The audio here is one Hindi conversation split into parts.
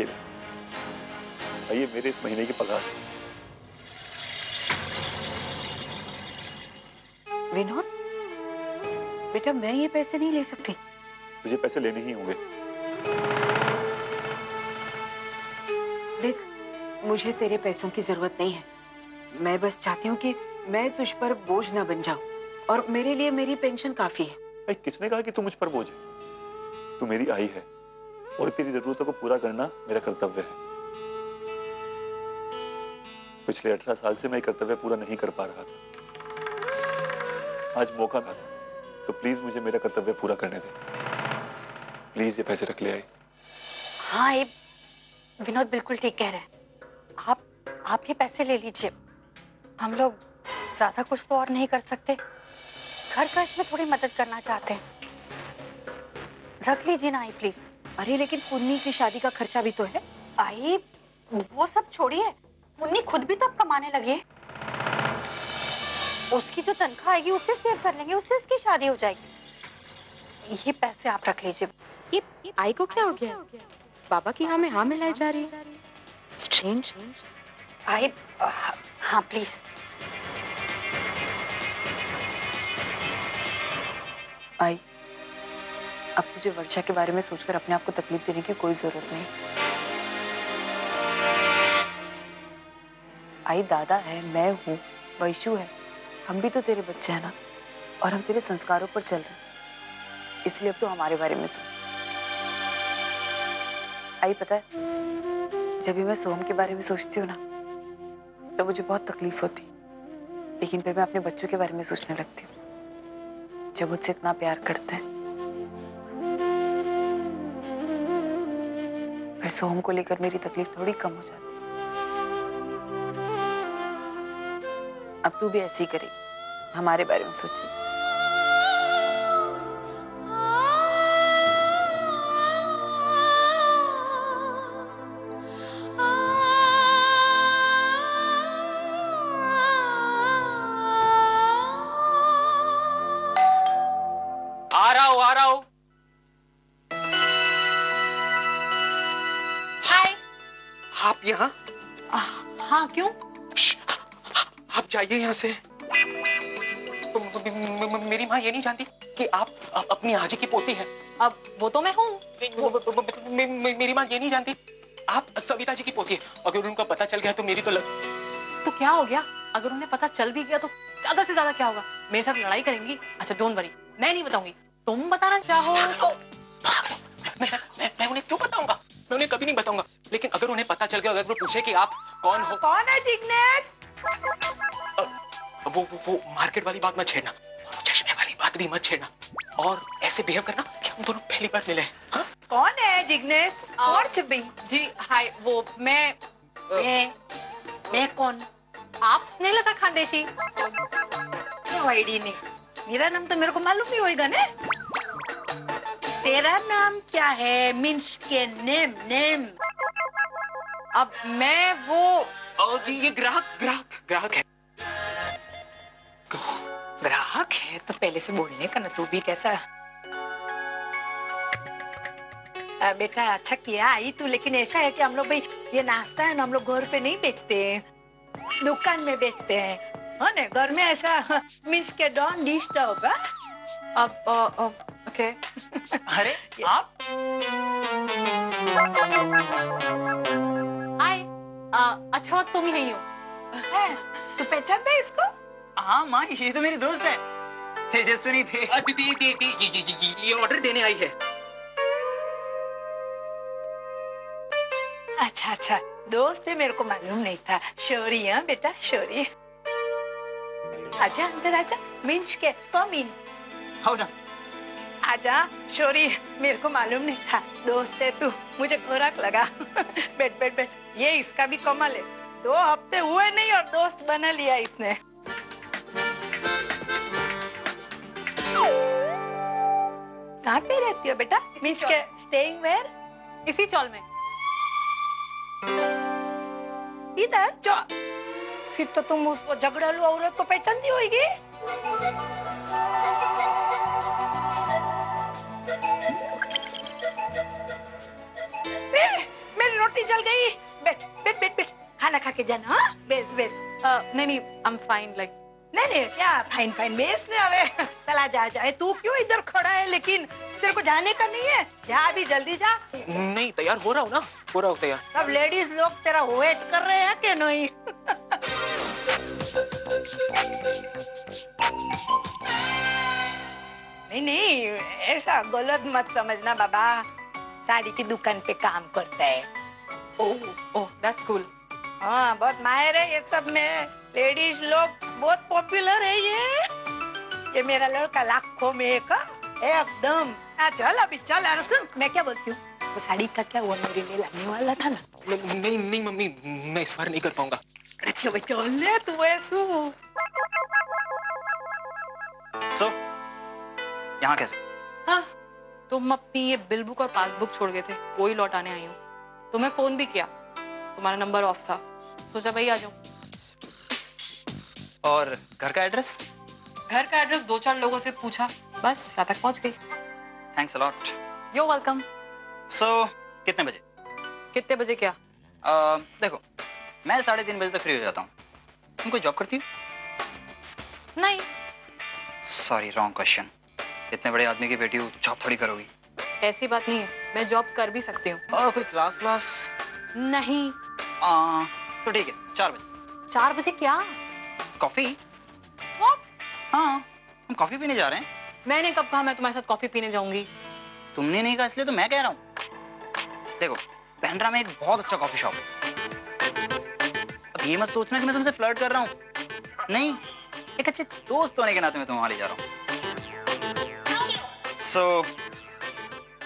ये मेरे इस महीने की पगार। विनोद, बेटा मैं ये पैसे नहीं ले सकती। तुझे पैसे लेने ही होंगे। देख, मुझे तेरे पैसों की जरूरत नहीं है। मैं बस चाहती हूँ कि मैं तुझ पर बोझ ना बन जाऊं, और मेरे लिए मेरी पेंशन काफी है। भाई किसने कहा कि तू मुझ पर बोझ है? तू मेरी आई है और तेरी जरूरतों को पूरा करना मेरा कर्तव्य है। पिछले 18 साल से मैं ये कर्तव्य पूरा नहीं कर पा रहा था। आज मौका था, तो प्लीज मुझे मेरा कर्तव्य पूरा करने दे। प्लीज ये पैसे रख ले आई। हाँ, ये विनोद बिल्कुल ठीक कह रहे हैं। आप ये पैसे ले लीजिए। हम लोग ज्यादा कुछ तो और नहीं कर सकते। घर का इसमें थोड़ी मदद करना चाहते हैं। रख लीजिए ना आई, प्लीज। अरे लेकिन पुन्नी की शादी का खर्चा भी तो है। आई, वो सब छोड़िए। मुन्नी खुद भी तो अब कमाने लगी है। उसकी जो तनख्वाह आएगी उससे सेव कर लेंगे, उससे उसकी शादी हो जाएगी। ये पैसे आप रख लीजिए। ये आई को क्या हो गया? बाबा की हाँ में हाँ मिलाई जा रही है। स्ट्रेंज। आई, हाँ प्लीज। आई, अब तुझे वर्षा के बारे में सोचकर अपने आप को तकलीफ देने की कोई जरूरत नहीं। आई, दादा है, मैं हूँ, वैशु है, हम भी तो तेरे बच्चे हैं ना, और हम तेरे संस्कारों पर चल रहे हैं। इसलिए अब तो हमारे बारे में सोच। आई, पता है, जब भी मैं सोहम के बारे में सोचती हूँ ना, तो मुझे बहुत तकलीफ होती, लेकिन फिर मैं अपने बच्चों के बारे में सोचने लगती हूँ, जो मुझसे इतना प्यार करते हैं। फिर सोहम को लेकर मेरी तकलीफ थोड़ी कम हो जाती। अब तू भी ऐसे ही करेगी, हमारे बारे में सोचिए। आ रहा हूं। हाय। आप यहाँ? हाँ, क्यों? आप जाइए यहाँ से। मेरी माँ ये नहीं जानती कि आप अपनी आजी की पोती हैं। अब वो तो मैं हूँ। मेरी माँ ये नहीं जानती आप सविता जी की पोती है। अगर उनको पता चल गया तो मेरी तो तो क्या हो गया? अगर उन्हें पता चल भी गया तो ज्यादा से ज्यादा क्या होगा? मेरे साथ लड़ाई करेंगी? अच्छा डोंट वरी, मैं नहीं बताऊंगी। तुम बताना चाहो तो मैं उन्हें क्यों बताऊंगा? मैं उन्हें कभी नहीं बताऊंगा। लेकिन अगर उन्हें पता चल गया, अगर वो पूछे कि आप कौन हो? कौन है जिग्नेश? वो मार्केट वाली बात मत छेड़ना, और वो चश्मे वाली बात भी मत छेड़ना, और ऐसे बिहेव करना कि हम दोनों पहली बार मिले। हाँ? कौन है जिग्नेश? कौन छबी? जी हाय, वो मैं कौन? आप स्नेहलता खानदेशी। आईडी नहीं, मेरा नाम तो मेरे को मालूम ही होगा ना। तेरा नाम क्या है? मीन्स के नेम। अब मैं वो ये ग्राहक है। ग्राहक है तो पहले से बोलने का ना, तू भी कैसा। बेटा अच्छा किया आई तू, लेकिन ऐसा है कि हम लोग भाई ये नाश्ता है ना, हम लोग घर पे नहीं बेचते हैं, दुकान में बेचते हैं, है ना। घर में ऐसा मीन्स के डोंट डिस्टर्ब। अब ओके। अरे आप हाय, अच्छा तुम ही हो। तू पहचानता है इसको? हाँ माँ, ये तो मेरी दोस्त है, तेजस्विनी थे। ये ऑर्डर देने आई है। अच्छा, दोस्त है, मेरे को मालूम नहीं था। शौरी है बेटा, शौरी। आजा अंदर आजा, मीन्स के कम इन। हो ना। आजा शौरी, मेरे को मालूम नहीं था दोस्त है तू, मुझे खुराक लगा। बैठ। ये इसका भी कमाल है, 2 हफ्ते हुए नहीं और दोस्त बना लिया इसने। कहाँ पे रहती हो बेटा? मीन्स के स्टेइंग वेयर? इसी चौल में। इधर चौल? फिर तो तुम उसको झगड़ालू औरत को पहचानती होगी। फिर मेरी रोटी के जाना हाँ? बेस बेस नहीं नहीं, आई एम फाइन लाइक। नहीं नहीं क्या फाइन फाइन बेस ने हवे चला जा जाए तू क्यों इधर खड़ा है लेकिन तेरे को जाने का नहीं है जा अभी जल्दी जा नहीं तैयार हो रहा हूँ ना, हो रहा हूँ तैयार। सब लेडीज लोग तेरा वेट कर रहे हैं कि नहीं नहीं नहीं ऐसा गलत मत समझना बाबा साड़ी की दुकान पे काम करता है ओह दैट्स कूल। हाँ बहुत माहिर है ये सब में लेडीज लोग बहुत पॉपुलर है ये मेरा लड़का लाखों में एक एकदम चल अभी चल अरे सुन मैं क्या बोलती हूँ वो साड़ी का क्या वो मेरे लिए लगने वाला था ना नहीं नहीं मम्मी, मैं इस बार नहीं कर पाऊंगा। अरे चल ले तू ऐसू सो यहाँ कैसे? हाँ, तुम अपनी ये बिल बुक और पासबुक छोड़ गए थे, वही लौटाने आई हूँ। तुम्हें फोन भी किया, तुम्हारा नंबर ऑफ था, सोचा भाई आ जाऊं। और घर का एड्रेस? घर का एड्रेस 2-4 लोगों से पूछा, बस यहाँ तक पहुँच गई। Thanks a lot. You're welcome. So कितने बजे? कितने बजे क्या? देखो मैं 3:30 बजे तक फ्री हो जाता हूँ। तुम कोई जॉब करती हो? नहीं। Sorry wrong question. इतने बड़े आदमी की बेटी हो, जॉब थोड़ी करोगी। ऐसी बात नहीं है, मैं जॉब कर भी सकती हूँ। कोई क्लास? नहीं। तो ठीक है 4 बजे। 4 बजे क्या? कॉफी? What? हाँ हम कॉफी पीने जा रहे हैं। मैंने कब कहा मैं तुम्हारे साथ कॉफी पीने जाऊंगी? तुमने नहीं कहा इसलिए तो मैं कह रहा हूँ। देखो बैंड्रा में एक बहुत अच्छा कॉफी शॉप है। अब ये मत सोचना कि मैं तुमसे फ्लर्ट कर रहा हूँ, नहीं, एक अच्छे दोस्त होने के नाते मैं तुम्हें वहां ले जा रहा हूँ। सो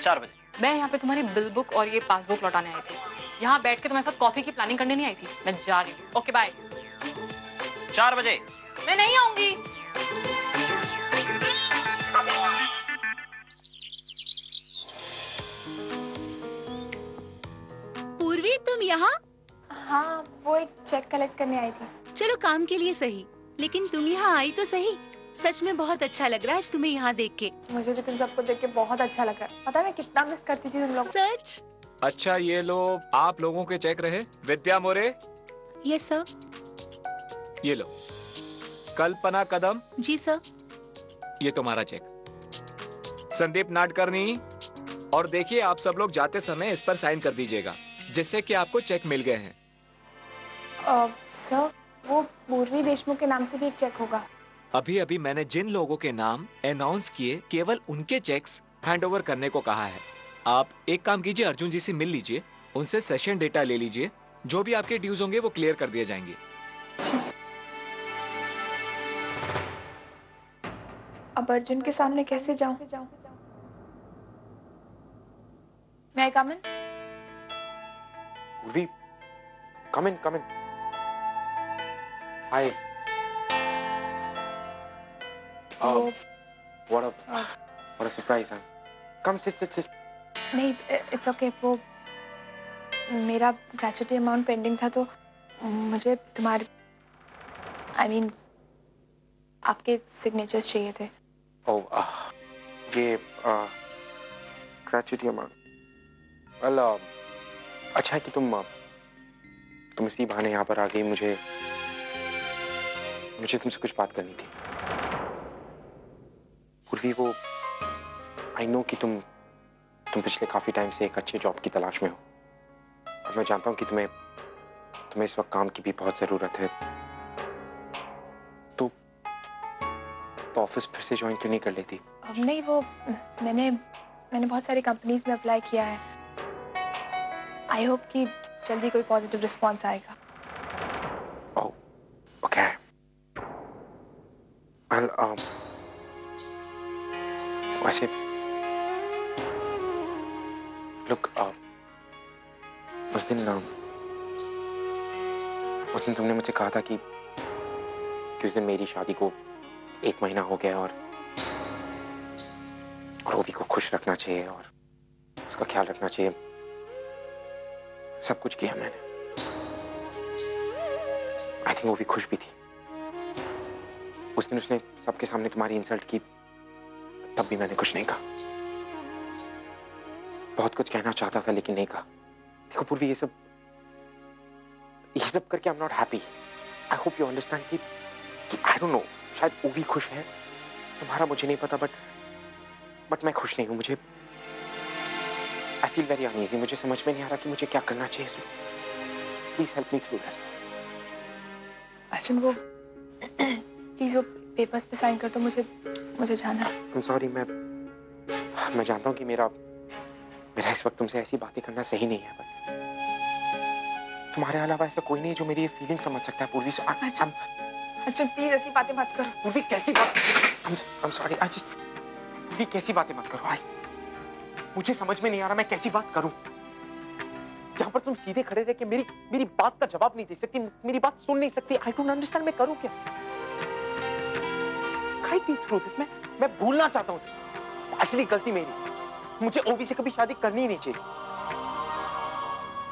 4 बजे। मैं यहाँ पे तुम्हारी बिल बुक और ये पासबुक लौटाने आई थी। यहाँ बैठ के तुम्हारे साथ कॉफी की प्लानिंग करने नहीं आई थी। मैं जा रही हूँ। Okay bye. 4 बजे। मैं नहीं आऊंगी। पूर्वी तुम यहाँ? हाँ वो एक चेक कलेक्ट करने आई थी। चलो काम के लिए सही, लेकिन तुम यहाँ आई तो सही। सच में बहुत अच्छा लग रहा है आज तुम्हें यहाँ देख के। मुझे भी तुम सबको देख के बहुत अच्छा लग रहा है। पता है मैं कितना मिस करती थी तुम लोग। सच? अच्छा ये लो आप लोगों के चेक रहे। विद्या मोरे। Yes sir. ये लो। कल्पना कदम। जी सर। ये तुम्हारा चेक। संदीप नाडकर्णी। और देखिए आप सब लोग जाते समय इस पर साइन कर दीजिएगा, जिससे कि आपको चेक मिल गए हैं। सर वो पूर्वी देशमुख के नाम से भी एक चेक होगा। अभी अभी मैंने जिन लोगों के नाम अनाउंस किए केवल उनके चेक्स हैंड ओवर करने को कहा है। आप एक काम कीजिए, अर्जुन जी से मिल लीजिए, उनसे सेशन डेटा ले लीजिए, जो भी आपके ड्यूज होंगे वो क्लियर कर दिए जाएंगे। अब अर्जुन के सामने कैसे जाऊं? मैं कम इन? Urvi, come in. Hi. What a surprise, huh? Come sit. नहीं इट्स ओके। वो मेरा ग्रेचुटी अमाउंट पेंडिंग था तो मुझे तुम्हारे आपके सिग्नेचर्स चाहिए थे। ये ग्रेचुटी अमाउंट। वेल अच्छा है कि तुम इसी बहाने यहाँ पर आ गई। मुझे तुमसे कुछ बात करनी थी। पूर्वी वो आई नो कि तुम पिछले काफी टाइम से एक अच्छे जॉब की तलाश में हो, और मैं जानता हूँ कि तुम्हें इस वक्त काम की भी बहुत जरूरत है। तो ऑफिस फिर से ज्वाइन क्यों नहीं कर लेती? नहीं वो मैंने बहुत सारी कंपनीज में अप्लाई किया है। आई होप कि जल्दी कोई पॉजिटिव रिस्पॉन्स आएगा। ओके। वैसे लुक उस दिन तुमने मुझे कहा था कि उस दिन मेरी शादी को 1 महीना हो गया और ओवी को खुश रखना चाहिए और उसका ख्याल रखना चाहिए। सब कुछ किया मैंने। आई थिंक ओवी खुश भी थी। उस दिन उसने सबके सामने तुम्हारी इंसल्ट की, तब भी मैंने कुछ नहीं कहा। बहुत कुछ कहना चाहता था लेकिन नहीं कहा। देखो पूर्वी, ये सब ये सब करके I am not happy. I hope you understand कि आई डोंट नो, शायद वो भी खुश है, तुम्हारा मुझे नहीं पता, बट मैं खुश नहीं हूँ। मुझे आई फील वेरी अनईजी। मुझे समझ में नहीं आ रहा कि मुझे क्या करना चाहिए। So please help me through this. Arjun वो प्लीज वो पेपर्स पे साइन कर दो, मुझे जाना है। आई एम सॉरी। मैं जानता हूँ कि मेरा इस वक्त तुमसे ऐसी बातें करना सही नहीं है, बट तुम्हारे अलावा ऐसा कोई नहीं जो मेरी ये फीलिंग समझ सकता है पूर्वी। सो अर्जुन प्लीज ऐसी बातें मत करो। पूर्वी कैसी बात? आई एम सॉरी। आई जस्ट पूर्वी कैसी बातें मत करो। मुझे समझ में नहीं आ रहा मैं कैसी बात करूं। यहाँ पर तुम सीधे खड़े रह के मेरी बात का जवाब नहीं दे सकती, मेरी बात सुन नहीं सकती। आई डोंट अंडरस्टैंड मैं करूं क्या? Guide me through this. मैं भूलना चाहता हूँ। एक्चुअली गलती मेरी, मुझे ओवी से कभी शादी करनी ही नहीं चाहिए।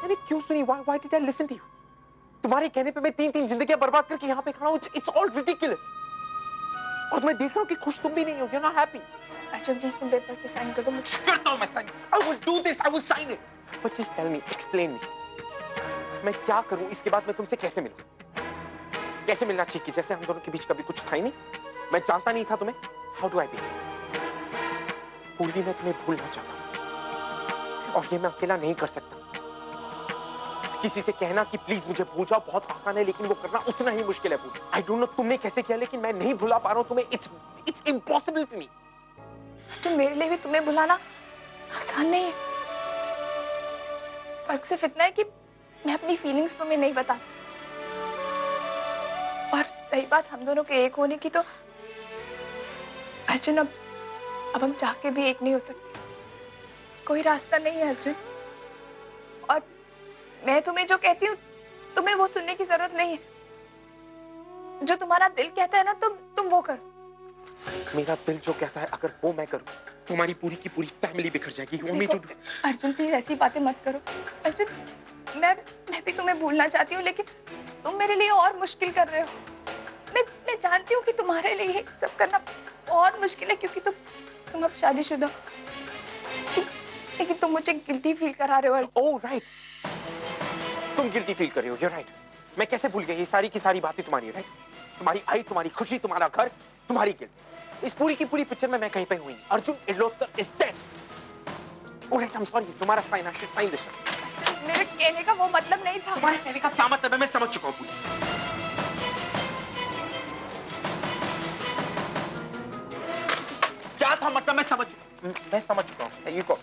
मैंने क्यों सुनी? Why did I listen to you? तुम्हारे कहने पे मैं 3 जिंदगियां बर्बाद करके यहाँ पे खड़ा हूँ। It's all ridiculous. और मैं देख रहा हूँ कि खुश तुम भी नहीं हो, you are not happy. Arjun please तुम पेपर्स पे साइन कर दो। करता हूँ मैं sign. I will do this, I will sign it. But just tell me, explain me, मैं क्या करूँ? इसके बाद मैं तुमसे कैसे मिलूं? कैसे मिलना चाहिए कि जैसे हम दोनों के बीच कभी कुछ था ही नहीं, मैं जानता नहीं था तुम्हें। How do I be? Purvi मैं तुम्हें भूलना चाहता हूँ और ये मैं अकेला नहीं कर सकता। किसी से कहना कि प्लीज मुझे भूल जाओ बहुत आसान है, लेकिन वो करना उतना ही मुश्किल है। आई डोंट नो तुमने कैसे किया, लेकिन मैं नहीं भुला पा रहा हूँ तुम्हें। It's impossible for me. Arjun मेरे लिए भी तुम्हें भुलाना आसान नहीं है। फर्क सिर्फ इतना है कि मैं अपनी फीलिंग्स तुम्हें नहीं बताती, और रही बात हम दोनों के एक होने की, तो अर्जुन अब हम चाह के भी एक नहीं हो सकते। कोई रास्ता नहीं है अर्जुन। और मैं तुम्हें जो कहती हूँ तुम्हें वो सुनने की जरूरत नहीं है। जो तुम्हारा दिल कहता है ना तुम वो करो। मेरा दिल जो कहता है अगर वो मैं करूं, तुम्हारी पूरी की पूरी फैमिली बिखर जाएगी। अर्जुन प्लीज ऐसी बातें मत करो। अर्जुन मैं भी तुम्हें भूलना चाहती हूँ, लेकिन तुम मेरे लिए और मुश्किल कर रहे हो। मैं जानती हूँ कि तुम्हारे लिए ये सब करना बहुत मुश्किल है, क्योंकि तुम अब शादीशुदा हो। लेकिन तुम मुझे गिल्टी फील करा रहे हो। ओह राइट, तुम गिल्टी फील कर रहे हो। You right. मैं कैसे भूल गई? ये सारी की सारी बातें तुम्हारी, राइट? तुम्हारी आई, तुम्हारी खुशी, तुम्हारा घर, तुम्हारी गिल्ट। इस पूरी की पूरी पिक्चर में मैं कहीं पे हुई। Arjun Irloskar is dead. Alright, I am sorry. तुम्हारा sign, I should sign this. मेरे कहने का वो मतलब नहीं था। तुम्हारे कहने का क्या मतलब है? मैं समझ चुका हूं पूरी। क्या था मतलब? मैं समझ चुका हूं। यू गो,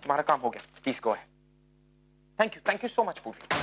तुम्हारा काम हो गया। Please go ahead. Thank you so much पूरी।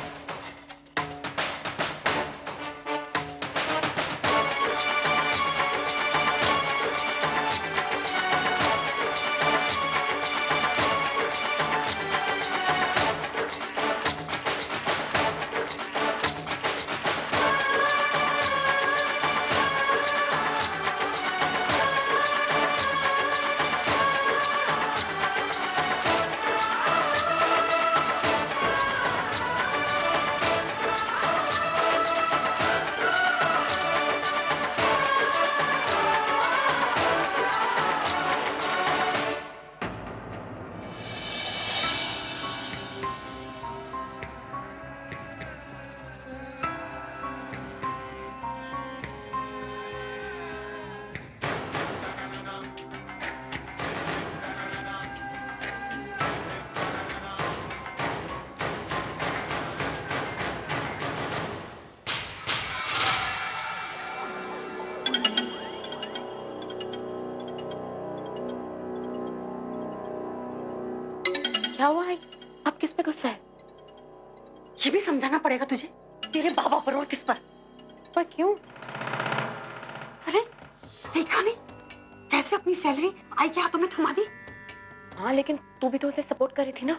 क्या हुआ है? अब किस पे गुस्सा है? ये भी समझाना पड़ेगा तुझे, तेरे बाबा पर और किस पर? पर क्यों? अरे देखा नहीं कैसे अपनी सैलरी आई के हाथों में थमा दी? हाँ लेकिन तू भी तो उसे सपोर्ट कर रही थी ना।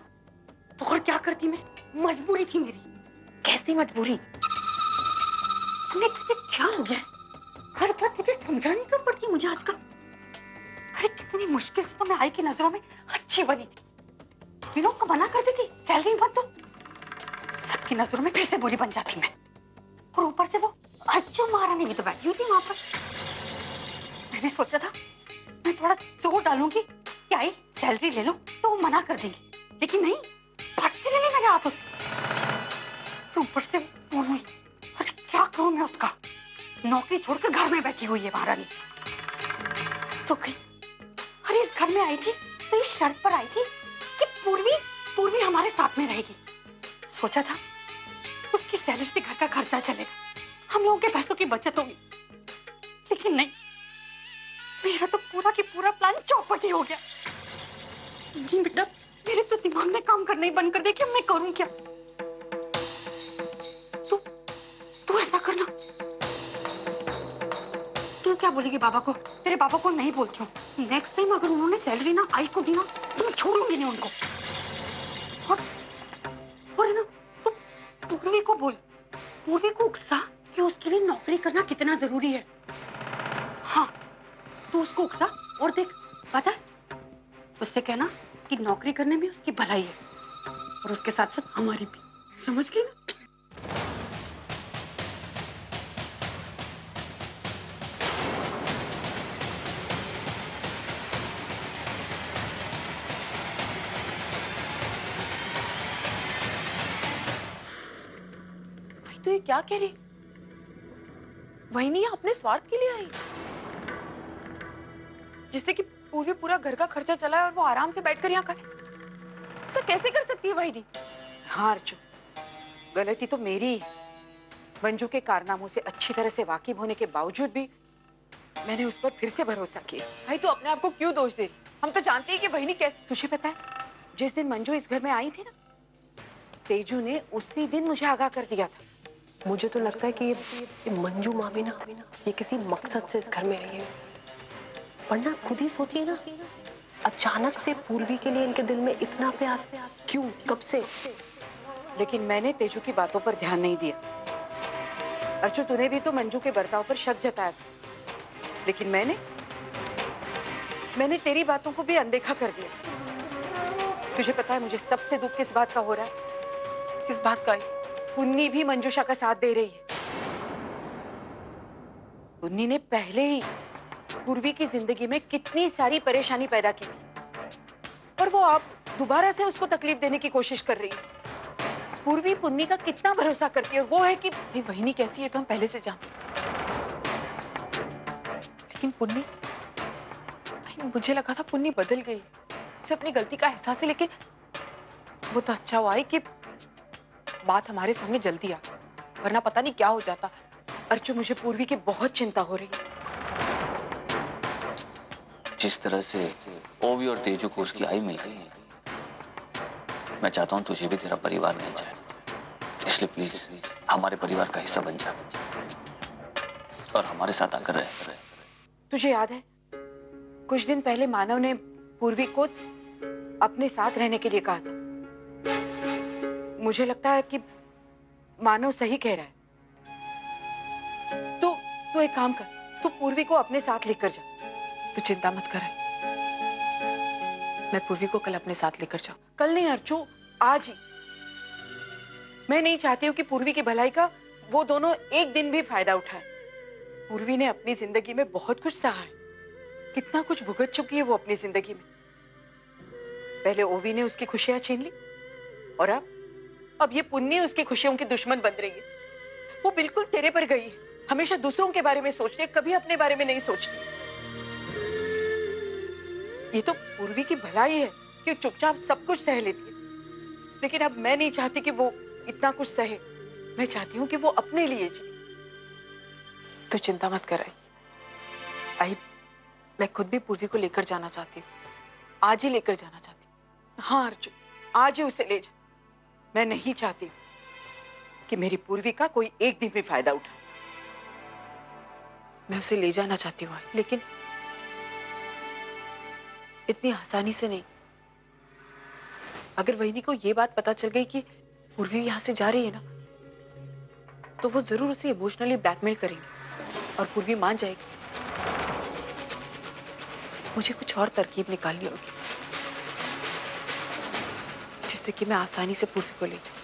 तो और क्या करती मैं? मजबूरी थी मेरी। कैसी मजबूरी? अरे तुझे क्या हो गया? हर बात तुझे समझानी क्यों पड़ती मुझे आजकल? अरे कितनी मुश्किल से तो मैं आई की नजरों में अच्छी बनी थी। विनोद को मना करती थी सैलरी मत दो, सबकी नजरों में फिर से बुरी बन जाती मैं। और ऊपर से वो अच्छू महारानी भी तो बैठी हुई थी वहां पर। मैंने सोचा था मैं थोड़ा जोर डालूंगी कि आई सैलरी ले लो तो वो मना कर देंगी, लेकिन नहीं, फट से ले ली मेरे हाथों से। ऊपर से पूर्वी, अरे क्या करूं मैं उसका? नौकरी छोड़कर घर में बैठी हुई है महारानी। तो कहीं अरे इस घर में आई थी तो इस शर्त पर आई थी कि पूर्वी हमारे साथ में रहेगी। सोचा था उसकी सैलरी से घर का खर्चा चलेगा, हम लोगों के पैसों की बचत होगी, लेकिन नहीं, मेरा तो पूरा की पूरा प्लान चौपट ही हो गया। जी बेटा, मेरे तो दिमाग में काम करना ही बंद कर दे कि मैं करूं क्या। तू ऐसा करना, तू क्या बोलेगी बाबा को? तेरे बाबा को नहीं बोलती हूँ। नेक्स्ट टाइम अगर उन्होंने सैलरी ना आई को दी ना तो मैं छोड़ूंगी नहीं उनको। और है ना, तू पूर्वी को बोल, पूर्वी को उकसा कि उसके लिए नौकरी करना कितना जरूरी है। हाँ, तू उसको उकसा और देख, पता है उससे कहना कि नौकरी करने में उसकी भलाई है और उसके साथ साथ हमारी भी। समझ गई ना? तो ये क्या कह रही? वही नहीं अपने स्वार्थ के लिए आई, जिससे कि पूर्वी पूरा घर का खर्चा चलाए और वो आराम से बैठकर यहाँ खाए। ऐसा कैसे कर सकती है वही? हाँ अर्जुन, गलती तो मेरी ही है। मंजू के कारनामों से अच्छी तरह से वाकिफ होने के बावजूद भी मैंने उस पर फिर से भरोसा किया। भाई तू अपने आप को क्यों दोष दे रही? हम तो जानते हैं कि वही नहीं कैसे। तुझे पता है, जिस दिन मंजू इस घर में आई थी ना, तेजू ने उसी दिन मुझे आगाह कर दिया था। मुझे तो लगता है कि ये मंजू मामी ना ये किसी मकसद से इस घर में आई है। वरना खुद ही सोचिए ना, अचानक से पूर्वी के लिए इनके दिल में इतना प्यार क्यों, कब से? लेकिन मैंने तेजू की बातों पर ध्यान नहीं दिया। अर्जुन, तूने भी तो मंजू के बर्ताव पर शक जताया था, लेकिन मैंने तेरी बातों को भी अनदेखा कर दिया। तुझे पता है मुझे सबसे दुख किस बात का हो रहा है? किस बात का? पुन्नी भी मंजूषा का साथ दे रही है। पुन्नी ने पहले ही पूर्वी की जिंदगी में कितनी सारी परेशानी पैदा की और वो अब दोबारा से उसको तकलीफ देने की कोशिश कर रही है। पूर्वी पुन्नी का कितना भरोसा करती है और वो है कि वहिनी कैसी है तो हम पहले से जानते, लेकिन पुन्नी, मुझे लगा था पुन्नी बदल गई, उसे अपनी गलती का एहसास है, लेकिन वो तो अच्छा हुआ है कि बात हमारे सामने जल्दी आ गई, वरना पता नहीं क्या हो जाता। अर्जुन, मुझे पूर्वी की बहुत चिंता हो रही है। जिस तरह से ओवी और तेजू को उसकी आई मिल गई है, मैं चाहता हूं तुझे भी तेरा परिवार मिल जाए, इसलिए प्लीज हमारे परिवार का हिस्सा बन जा और हमारे साथ आकर रह। तुझे याद है कुछ दिन पहले मानव ने पूर्वी को अपने साथ रहने के लिए कहा था। मुझे लगता है कि मानव सही कह रहा है। तो एक काम कर, तू पूर्वी को अपने साथ लेकर जा। तू चिंता मत कर, मैं पूर्वी को कल अपने साथ लेकर जाऊं। कल नहीं अर्चू, आज ही। मैं नहीं चाहती हूँ कि पूर्वी की भलाई का वो दोनों एक दिन भी फायदा उठाए। पूर्वी ने अपनी जिंदगी में बहुत कुछ सहा है, कितना कुछ भुगत चुकी है वो अपनी जिंदगी में। पहले ओवी ने उसकी खुशियां छीन ली और अब ये पुन्नी उसकी खुशियों की दुश्मन बन रही है। वो बिल्कुल तेरे पर गई है, हमेशा दूसरों के बारे में सोचती है, कभी अपने बारे में नहीं सोचती। ये तो पूर्वी की भलाई है कि चुपचाप सब कुछ सह लेती है, लेकिन अब मैं नहीं चाहती कि वो इतना कुछ सहे। मैं चाहती हूँ कि वो अपने लिए जी। तू चिंता मत कर आई, मैं खुद भी पूर्वी को लेकर जाना चाहती हूँ, आज ही लेकर जाना चाहती हूँ। हाँ अर्जुन, आज ही उसे ले जा। मैं नहीं चाहती कि मेरी पूर्वी का कोई एक दिन भी फायदा उठाए। मैं उसे ले जाना चाहती हूँ, लेकिन इतनी आसानी से नहीं। अगर वहिनी को ये बात पता चल गई कि पूर्वी यहाँ से जा रही है ना, तो वो जरूर उसे इमोशनली ब्लैकमेल करेंगे और पूर्वी मान जाएगी। मुझे कुछ और तरकीब निकालनी होगी जिससे कि मैं आसानी से पूर्वी को ले जाऊं।